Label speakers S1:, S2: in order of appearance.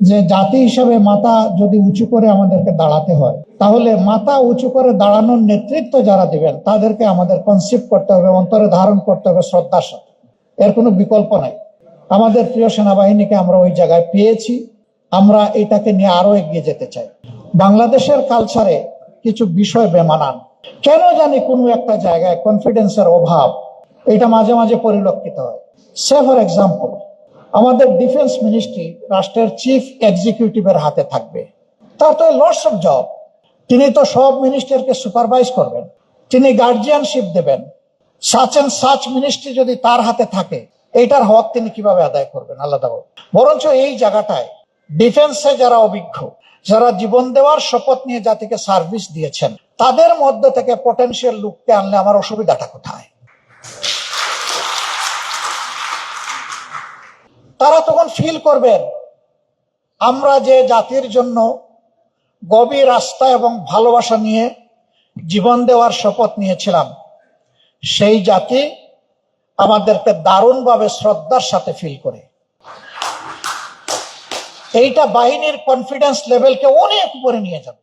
S1: যে জাতি হিসেবে মাথা যদি উঁচু করে আমাদেরকে দাঁড়াতে হয়, তাহলে মাথা উঁচু করে দাঁড়ানোর নেতৃত্ব যারা দিবেন তাদেরকে আমাদের কনসিপ্ট করতে হবে, অন্তরে ধারণ করতে হবে শ্রদ্ধার সাথে। এর কোনো বিকল্প নাই। আমাদের প্রিয় সেনাবাহিনীকে আমরা ওই জায়গায় পেয়েছি, আমরা এটাকে নিয়ে আরো এগিয়ে যেতে চাই। বাংলাদেশের কালচারে কিছু বিষয় বেমানান, কেন জানি কোনো একটা জায়গায় কনফিডেন্সের অভাব, এটা মাঝে মাঝে পরিলক্ষিত হয়। সে ফর এক্সাম্পল, আমাদের ডিফেন্স মিনিস্ট্রি রাষ্ট্রের চিফ এক্সিকিউটিভের হাতে থাকবে। তার তো লটস অফ জব। তিনি তো সব মিনিস্টারকে সুপারভাইজ করবেন, তিনি গার্জিয়ানশিপ দেবেন। সাচ এন্ড সাচ মিনিস্ট্রি যদি তার হাতে থাকে, এইটার হক তিনি কিভাবে আদায় করবেন আলাদা? বরঞ্চ এই জায়গাটায় ডিফেন্সে যারা অভিজ্ঞ, যারা জীবন দেওয়ার শপথ নিয়ে জাতিকে সার্ভিস দিয়েছেন, তাদের মধ্যে থেকে পটেনশিয়াল লোককে আনলে আমার অসুবিধাটা কোথায়? তারা তখন ফিল করবেন আমরা যে জাতির জন্য গভীর আস্থা এবং ভালোবাসা নিয়ে জীবন দেওয়ার শপথ নিয়েছিলাম, সেই জাতি আমাদেরকে দারুণভাবে শ্রদ্ধার সাথে ফিল করে। এইটা বাহিনীর কনফিডেন্স লেভেলকে অনেক উপরে নিয়ে যাবে।